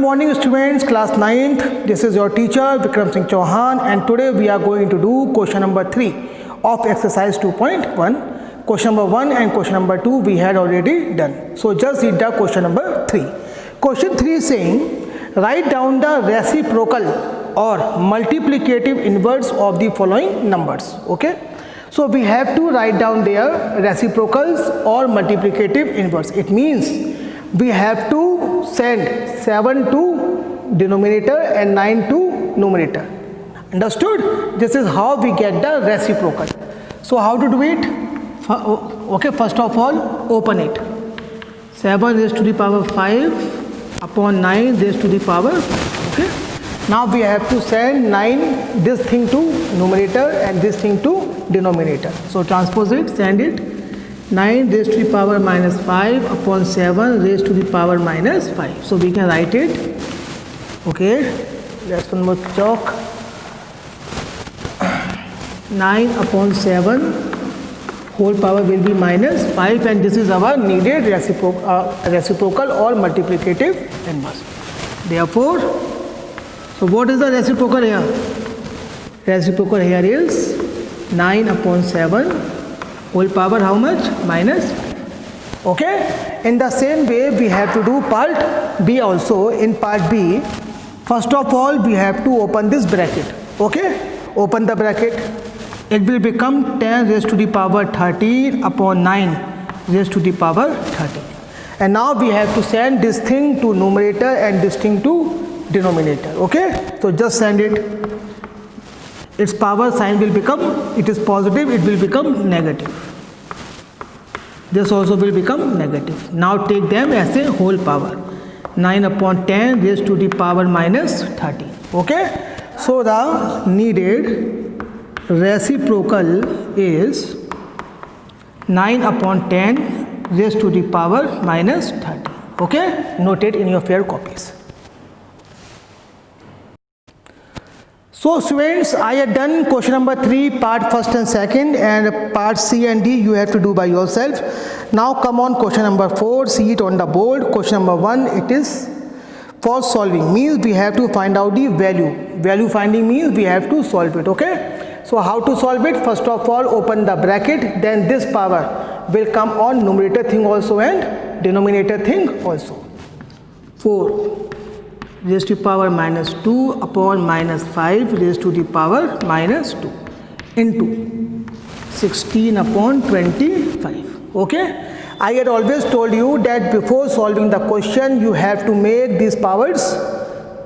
morning students, class 9th. This is your teacher Vikram Singh Chauhan, and today we are going to do question number 3 of exercise 2.1. Question number 1 and question number 2 we had already done. So just read the question number 3. Question 3 is saying, write down the reciprocal or multiplicative inverse of the following numbers. Okay. So we have to write down their reciprocals or multiplicative inverse. It means we have to send 7 to denominator and 9 to numerator. Understood? This is how we get the reciprocal. So how to do it? Okay, first of all, open it. 7 raised to the power 5 upon 9 raised to the power 5. Okay. Now we have to send 9 this thing to numerator and this thing to denominator. So transpose it, send it. 9 raised to the power minus 5 upon 7 raised to the power minus 5. So we can write it. Okay, let's one more chalk. 9 upon 7 whole power will be minus 5, and this is our needed reciprocal or multiplicative inverse. Therefore, so what is the reciprocal here? Reciprocal here is 9 upon 7 whole power how much? Minus 5. Okay. In the same way we have to do part B also. In part B, first of all we have to open this bracket. Okay. Open the bracket. It will become 10 raised to the power 13 upon 9 raised to the power 13. And now we have to send this thing to numerator and this thing to denominator. Okay. So just send it. Its power sign will become, it is positive, it will become negative. This also will become negative. Now take them as a whole power. 9 upon 10 raised to the power minus 13. Okay. So the needed reciprocal is 9 upon 10 raised to the power minus 13. Okay. Note it in your fair copies. So students, I have done question number 3, part first and second, and part C and D you have to do by yourself. Now come on question number 4, see it on the board. Question number 1, it is for solving, means we have to find out the value. Value finding means we have to solve it. Okay. So how to solve it? First of all, open the bracket, then this power will come on numerator thing also and denominator thing also. 4 raised to the power minus 2 upon minus 5 raised to the power minus 2 into 16 upon 25. Okay. I had always told you that before solving the question you have to make these powers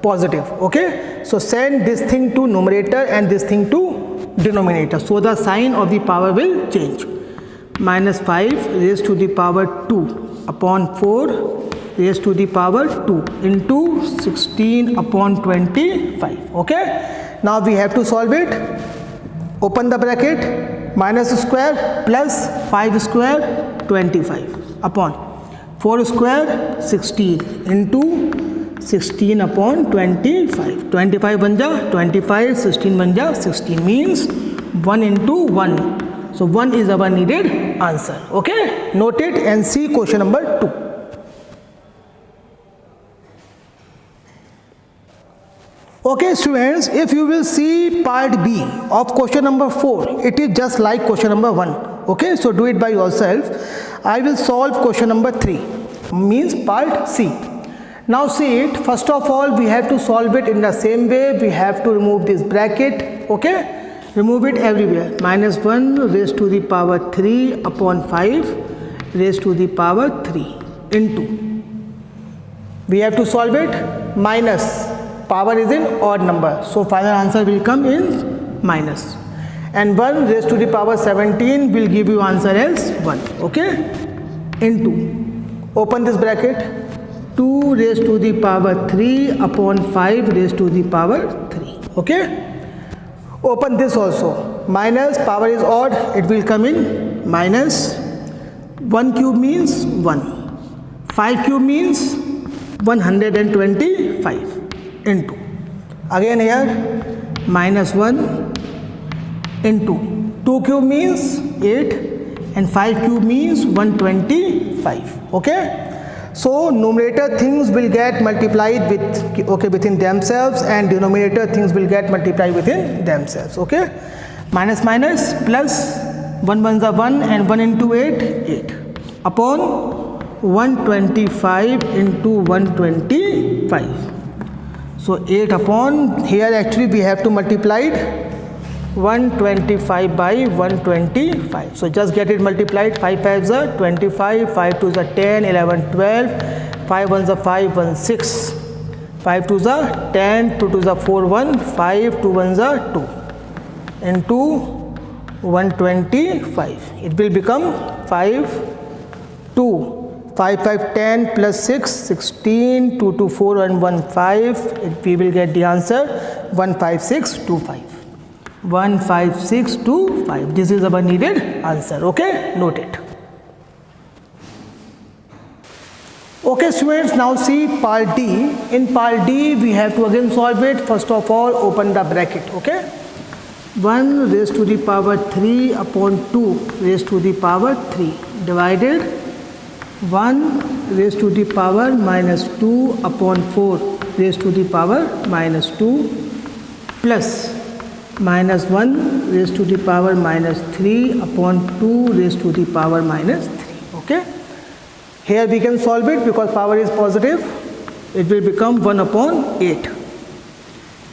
positive. Okay. So send this thing to numerator and this thing to denominator. So the sign of the power will change. Minus 5 raised to the power 2 upon 4 raised to the power 2 into 16 upon 25. Okay. Now we have to solve it. Open the bracket. Minus square plus 5 square 25 upon 4 square 16 into 16 upon 25. 25 बन जा 25, 16 बन जा 16, means 1 into 1. So 1 is our needed answer. Okay. Note it and see question number 2. Okay students, if you will see part B of question number 4, it is just like question number 1. Okay, so do it by yourself. I will solve question number 3, means part C. Now see it, first of all we have to solve it in the same way. We have to remove this bracket. Okay, remove it everywhere. Minus 1 raised to the power 3 upon 5 raised to the power 3 into, we have to solve it, minus, power is in odd number, so final answer will come in minus, and 1 raised to the power 17 will give you answer as 1. Okay, into, open this bracket, 2 raised to the power 3 upon 5 raised to the power 3. Okay, open this also, minus, power is odd, it will come in minus. 1 cube means 1, 5 cube means 125 into, again here minus 1 into 2 cube means 8 and 5 cube means 125. Okay. So numerator things will get multiplied with, okay, within themselves, and denominator things will get multiplied within themselves. Okay, minus minus plus, 1 ones are 1 and 1 into 8, 8 upon 125 into 125. So 8 upon, here actually we have to multiply it 125 by 125. So just get it multiplied. 5 5s are 25, 5 2s are 10, 11, 12, 5 1s are 5, 1 6, 5 2s are 10, 2 2s are 4, 1, 5 2 1s are 2 into 125. It will become 5 2. 5 5 10 plus 6 16, 2 2 4 and 1 5. We will get the answer 15625. 15625. This is our needed answer. Okay, note it. Okay students, now see part D. In part D we have to again solve it. First of all, open the bracket. Okay, 1 raised to the power 3 upon 2 raised to the power 3 divided 1 raised to the power minus 2 upon 4 raised to the power minus 2 plus minus 1 raised to the power minus 3 upon 2 raised to the power minus 3. Okay, here we can solve it because power is positive. It will become 1 upon 8.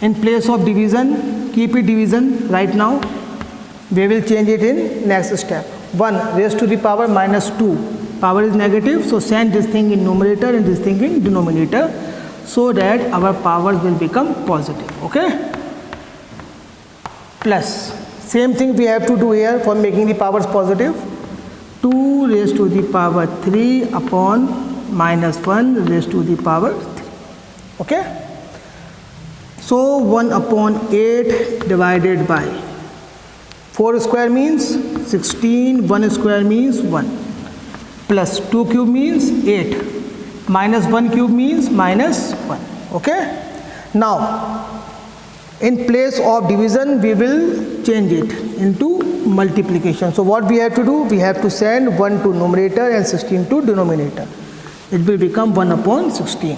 In place of division, keep it division right now. We will change it in next step. 1 raised to the power minus 2. Power is negative, so send this thing in numerator and this thing in denominator so that our powers will become positive. Okay, plus same thing we have to do here for making the powers positive. 2 raised to the power 3 upon minus 1 raised to the power 3. Okay, so 1 upon 8 divided by 4 square means 16, 1 square means 1, plus 2 cube means 8, minus 1 cube means minus 1. Okay, now in place of division we will change it into multiplication. So what we have to do, we have to send 1 to numerator and 16 to denominator. It will become 1 upon 16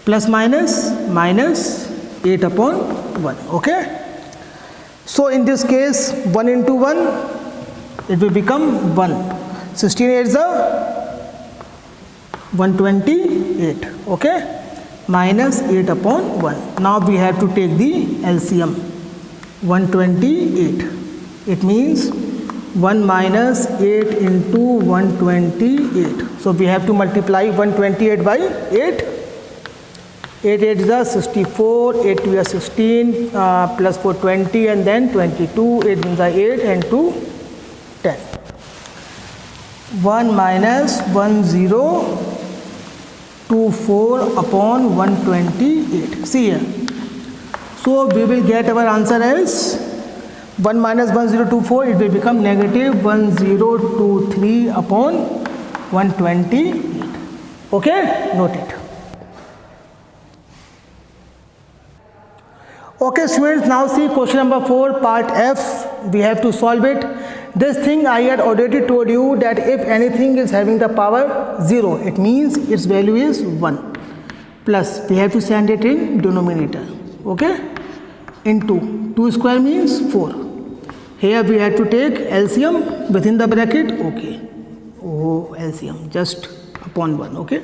plus minus minus 8 upon 1. Okay, so in this case 1 into 1, it will become 1. 16 8s are 128. Okay, minus 8 upon 1. Now we have to take the LCM. 128. It means 1 minus 8 into 128. So we have to multiply 128 by 8. 8 8s are 64, 8 2 are 16, plus 4 20 and then 22, 8 1s are 8 and 2 10. 1 minus 1024 upon 128. See here. So we will get our answer as 1 minus 1024. It will become negative 1023 upon 128. Okay, note it. Okay students, now see question number 4 part F. We have to solve it. This thing I had already told you that if anything is having the power 0, it means its value is 1, plus we have to send it in denominator. Okay, into 2 square means 4. Here we have to take LCM within the bracket. Okay, oh LCM just upon 1. Okay,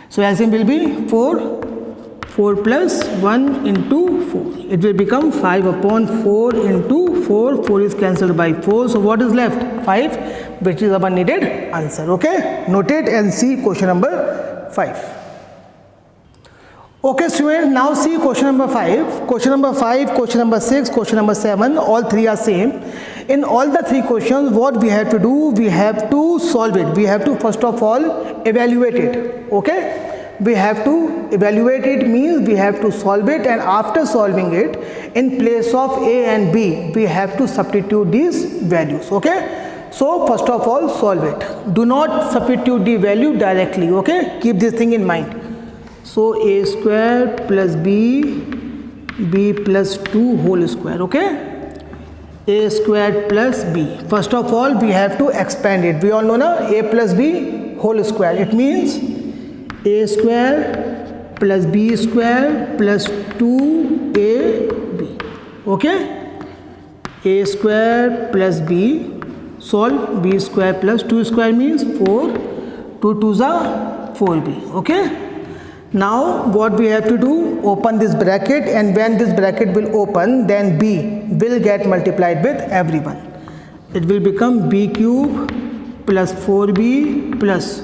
so LCM will be 4 plus 1 into 4. It will become 5 upon 4 into 4. 4 is cancelled by 4. So what is left? 5, which is our needed answer. Okay, note it and see question number 5. Okay students, now see question number 5. Question number 5, question number 6, question number 7, all three are same. In all the three questions, what we have to do, we have to solve it. We have to first of all evaluate it. Okay, we have to evaluate it means we have to solve it, and after solving it, in place of A and B, we have to substitute these values. Okay, so first of all solve it. Do not substitute the value directly. Okay, keep this thing in mind. So A square plus B plus 2 whole square. Okay, A square plus B. First of all we have to expand it. We all know na, A plus B whole square. It means a square plus b square plus 2ab. Okay, a square plus b, solve b square plus 2 square means 4, 2 2s are 4b. Okay, now what we have to do, open this bracket, and when this bracket will open, then b will get multiplied with everyone. It will become b cube plus 4b plus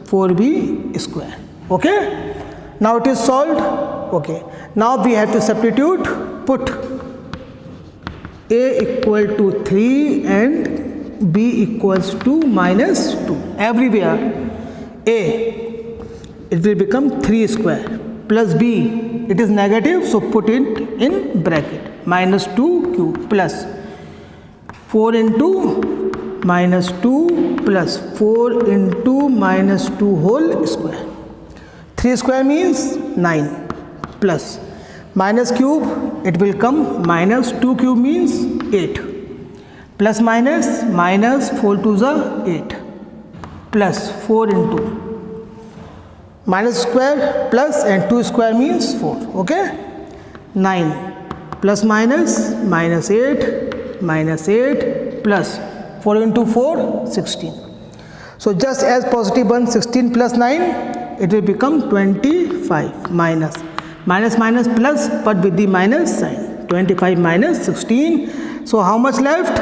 4b square. Okay, now it is solved. Okay, now we have to substitute, put a equal to 3 and b equals to minus 2 everywhere. A, it will become 3 square plus b, it is negative, so put it in bracket, minus 2 cube plus 4 into minus 2 plus 4 into minus 2 whole square. 3 square means 9 plus minus cube, it will come minus 2 cube means 8 plus minus, minus 4 2s are 8 plus 4 into minus square plus and 2 square means 4. Okay, 9 plus minus, minus 8 plus 4 into 4, 16. So just as positive 1, 16 plus 9, it will become 25 minus plus, but with the minus sign, 25 minus 16. So how much left?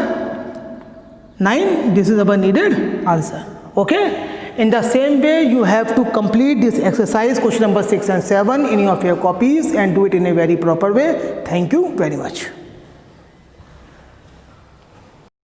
9. This is our needed answer. Okay, in the same way you have to complete this exercise, question number 6 and 7 in your copies, and do it in a very proper way. Thank you very much.